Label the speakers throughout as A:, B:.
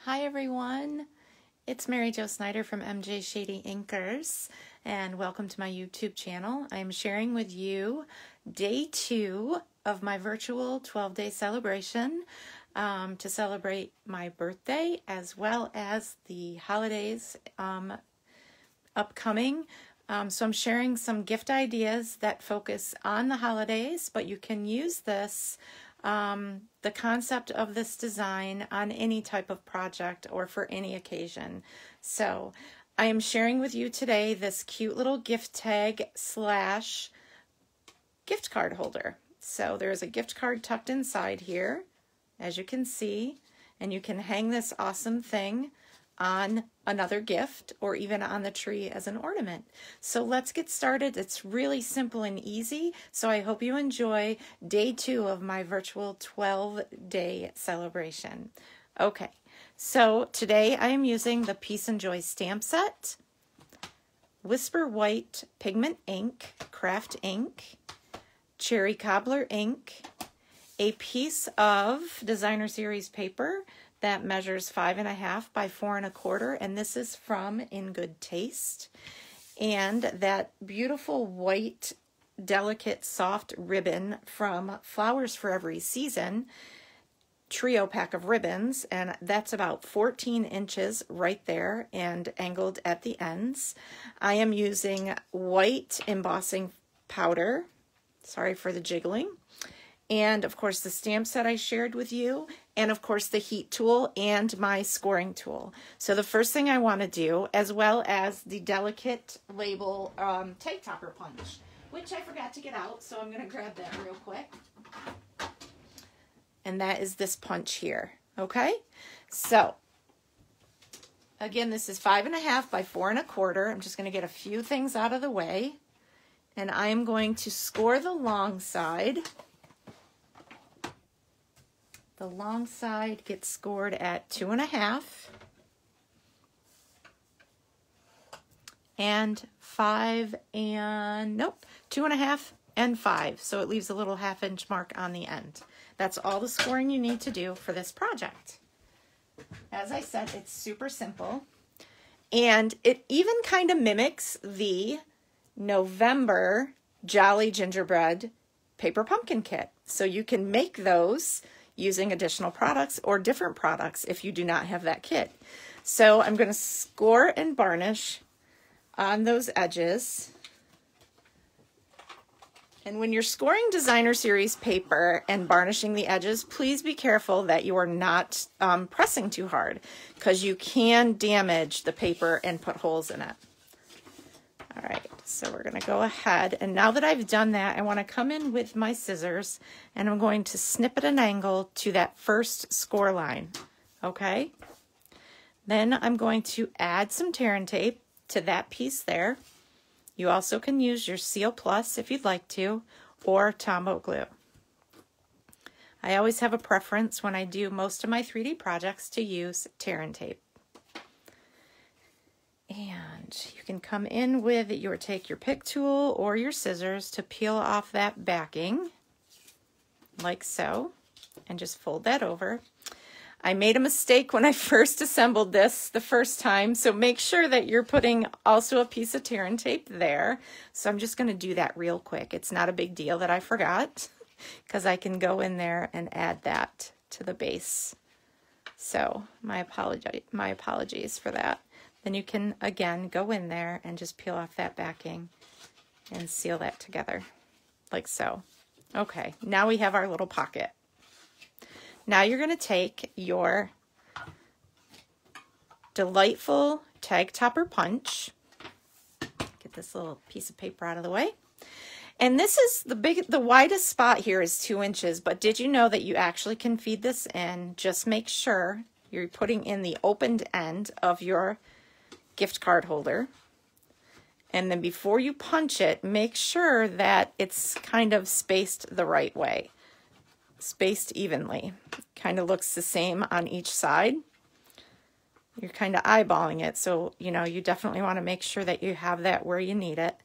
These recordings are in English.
A: Hi everyone, it's Mary Jo Snyder from MJ Shady Inkers, and welcome to my YouTube channel. I am sharing with you day 2 of my virtual 12-day celebration to celebrate my birthday as well as the holidays upcoming. So I'm sharing some gift ideas that focus on the holidays, but you can use this the concept of this design on any type of project or for any occasion. So I am sharing with you today this cute little gift tag slash gift card holder. So there's a gift card tucked inside here, as you can see, and you can hang this awesome thing on another gift or even on the tree as an ornament. So let's get started. It's really simple and easy. So I hope you enjoy day 2 of my virtual 12-day celebration. Okay, so today I am using the Peace and Joy stamp set, Whisper White pigment ink, craft ink, cherry cobbler ink, a piece of designer series paper that measures 5.5 by 4.25, and this is from In Good Taste. And that beautiful white, delicate, soft ribbon from Flowers for Every Season, trio pack of ribbons, and that's about 14 inches right there and angled at the ends. I am using white embossing powder, sorry for the jiggling, and of course the stamp set I shared with you, and of course the heat tool and my scoring tool. So the first thing I want to do, as well as the delicate label tag topper punch, which I forgot to get out, so I'm going to grab that real quick. And that is this punch here, okay? So again, this is 5.5 by 4.25. I'm just going to get a few things out of the way, and I am going to score the long side. The long side gets scored at 2.5 and 5 and nope, 2.5 and 5. So it leaves a little 1/2 inch mark on the end. That's all the scoring you need to do for this project. As I said, it's super simple, and it even kind of mimics the November Jolly Gingerbread Paper Pumpkin Kit. So you can make those using additional products or different products if you do not have that kit. So I'm going to score and varnish on those edges. And when you're scoring designer series paper and varnishing the edges, please be careful that you are not pressing too hard, because you can damage the paper and put holes in it. All right, so we're going to go ahead, and now that I've done that, I want to come in with my scissors, and I'm going to snip at an angle to that first score line, okay? Then I'm going to add some tear and tape to that piece there. You also can use your Seal Plus if you'd like to, or Tombow glue. I always have a preference when I do most of my 3D projects to use tear and tape. And you can come in with take your pick tool or your scissors to peel off that backing, like so, and just fold that over. I made a mistake when I first assembled this the first time, so make sure that you're putting also a piece of tear and tape there. So I'm just going to do that real quick. It's not a big deal that I forgot, because I can go in there and add that to the base. So my apologies for that. Then you can, again, go in there and just peel off that backing and seal that together, like so. Okay, now we have our little pocket. Now you're going to take your delightful tag topper punch. Get this little piece of paper out of the way. And this is the widest spot here is 2 inches, but did you know that you actually can feed this in? Just make sure you're putting in the opened end of your gift card holder, and then before you punch it, make sure that it's kind of spaced the right way, spaced evenly. Kind of looks the same on each side. You're kind of eyeballing it, so you know you definitely want to make sure that you have that where you need it.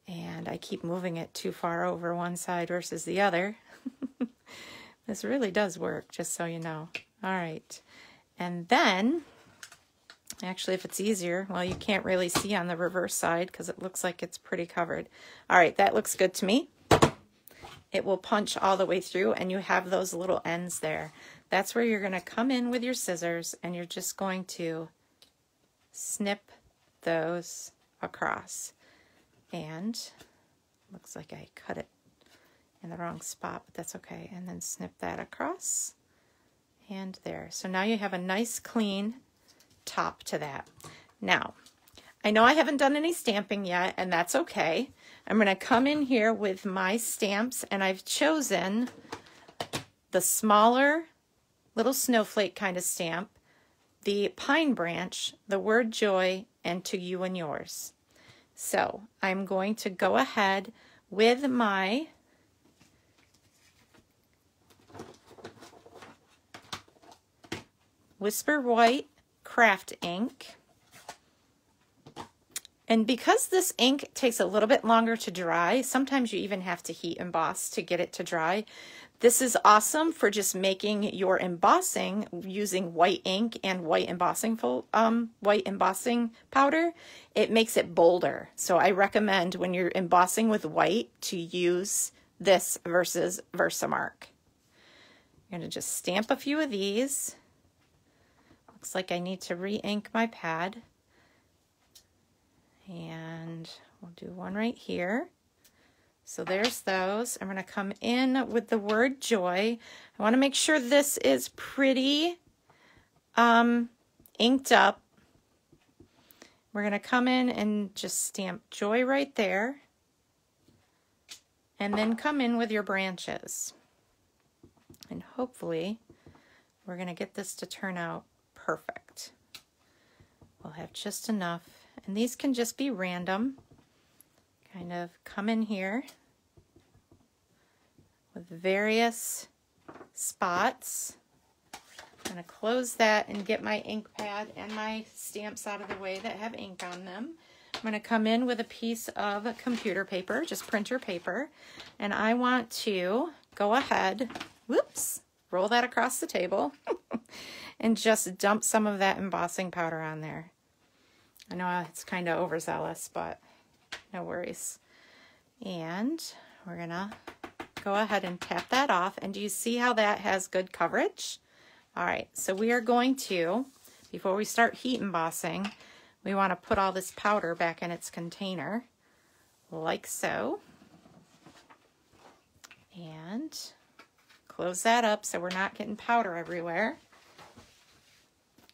A: And I keep moving it too far over one side versus the other. This really does work, just so you know. All right. And then, actually, if it's easier, well, you can't really see on the reverse side because it looks like it's pretty covered. All right, that looks good to me. It will punch all the way through, and you have those little ends there. That's where you're going to come in with your scissors, and you're just going to snip those across. And looks like I cut it in the wrong spot, but that's okay. And then snip that across and there. So now you have a nice clean top to that. Now, I know I haven't done any stamping yet, and that's okay. I'm going to come in here with my stamps, and I've chosen the smaller little snowflake kind of stamp, the pine branch, the word joy, and to you and yours. So I'm going to go ahead with my Whisper White craft ink. And because this ink takes a little bit longer to dry, sometimes you even have to heat emboss to get it to dry. This is awesome for just making your embossing using white ink and white embossing powder. It makes it bolder. So I recommend when you're embossing with white to use this versus Versamark. I'm going to just stamp a few of these. Looks like I need to re-ink my pad. And we'll do one right here. So there's those. I'm going to come in with the word joy. I want to make sure this is pretty inked up. We're going to come in and just stamp joy right there. And then come in with your branches. And hopefully we're going to get this to turn out perfect. We'll have just enough. And these can just be random. Kind of come in here with various spots. I'm going to close that and get my ink pad and my stamps out of the way that have ink on them. I'm going to come in with a piece of computer paper, just printer paper, and I want to go ahead, whoops, roll that across the table and just dump some of that embossing powder on there. I know it's kind of overzealous, but no worries. And we're going to go ahead and tap that off. And do you see how that has good coverage? All right, so we are going to, before we start heat embossing, we want to put all this powder back in its container, like so. And close that up so we're not getting powder everywhere.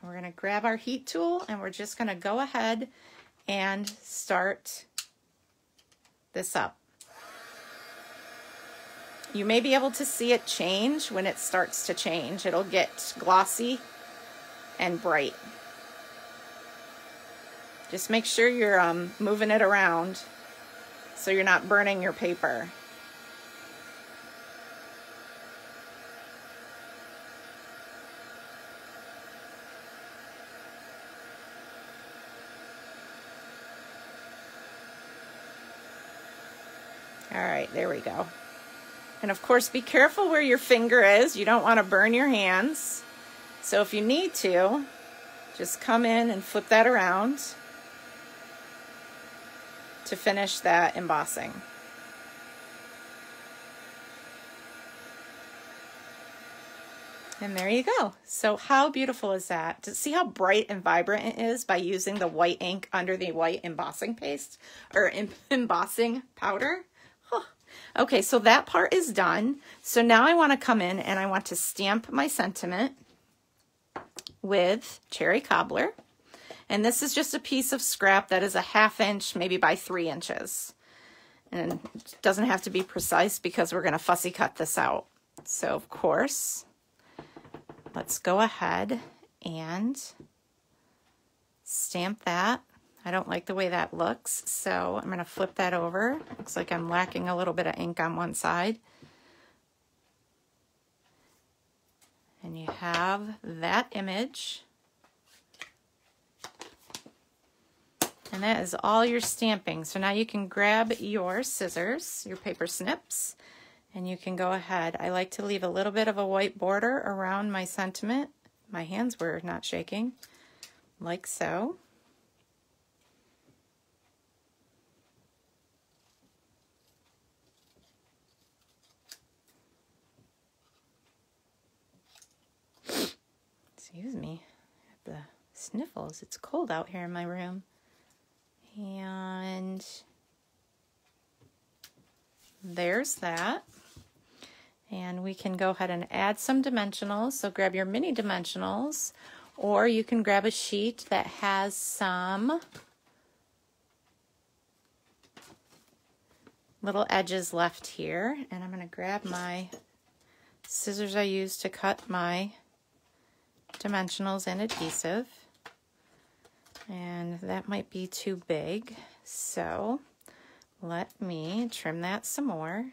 A: We're going to grab our heat tool and we're just going to go ahead and start this up. You may be able to see it change when it starts to change. It'll get glossy and bright. Just make sure you're moving it around so you're not burning your paper. All right, there we go. And of course, be careful where your finger is. You don't want to burn your hands. So if you need to, just come in and flip that around to finish that embossing. And there you go. So how beautiful is that? To see how bright and vibrant it is by using the white ink under the white embossing paste or embossing powder. Okay, so that part is done. So now I want to come in and I want to stamp my sentiment with Cherry Cobbler. And this is just a piece of scrap that is a 1/2 inch, maybe by 3 inches. And it doesn't have to be precise because we're going to fussy cut this out. So of course, let's go ahead and stamp that. I don't like the way that looks, so I'm going to flip that over. Looks like I'm lacking a little bit of ink on one side. And you have that image. And that is all your stamping. So now you can grab your scissors, your paper snips, and you can go ahead. I like to leave a little bit of a white border around my sentiment, my hands were not shaking, like so. Excuse me, the sniffles. It's cold out here in my room. And there's that. And we can go ahead and add some dimensionals. So grab your mini dimensionals, or you can grab a sheet that has some little edges left here. And I'm going to grab my scissors I use to cut my dimensionals and adhesive. And that might be too big, so let me trim that some more.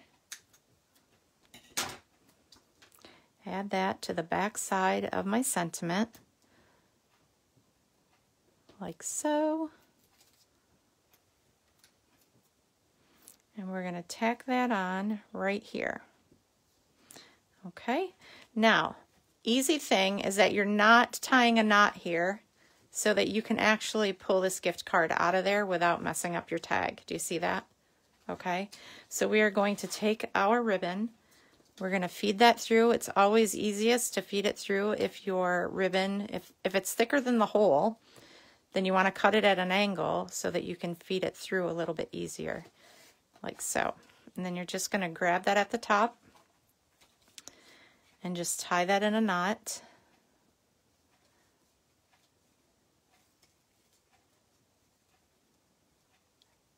A: Add that to the back side of my sentiment, like so. And we're going to tack that on right here. Okay, now, easy thing is that you're not tying a knot here so that you can actually pull this gift card out of there without messing up your tag. Do you see that? Okay, so we are going to take our ribbon. We're going to feed that through. It's always easiest to feed it through if your ribbon, if it's thicker than the hole, then you want to cut it at an angle so that you can feed it through a little bit easier, like so. And then you're just going to grab that at the top and just tie that in a knot.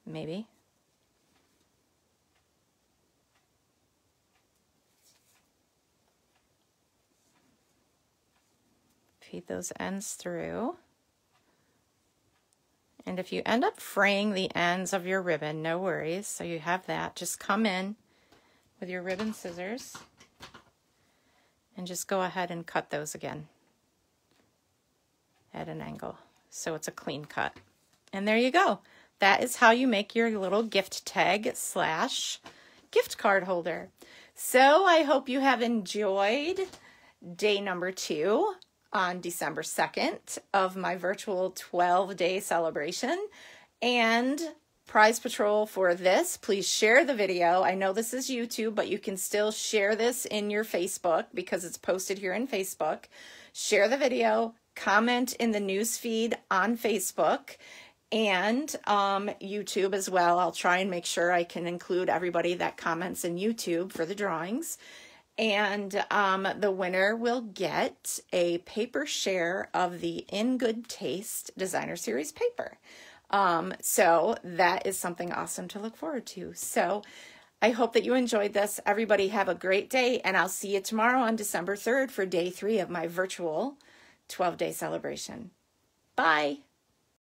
A: Maybe. Feed those ends through. And if you end up fraying the ends of your ribbon, no worries. So you have that. Just come in with your ribbon scissors and just go ahead and cut those again at an angle. So it's a clean cut. And there you go. That is how you make your little gift tag / gift card holder. So I hope you have enjoyed day number 2 on December 2nd of my virtual 12-day celebration. And Prize Patrol for this, please share the video. I know this is YouTube, but you can still share this in your Facebook because it's posted here in Facebook. Share the video, comment in the news feed on Facebook and YouTube as well. I'll try and make sure I can include everybody that comments in YouTube for the drawings. And the winner will get a paper share of the In Good Taste Designer Series paper. So that is something awesome to look forward to. So I hope that you enjoyed this. Everybody have a great day, and I'll see you tomorrow on December 3rd for day 3 of my virtual 12-day celebration. Bye.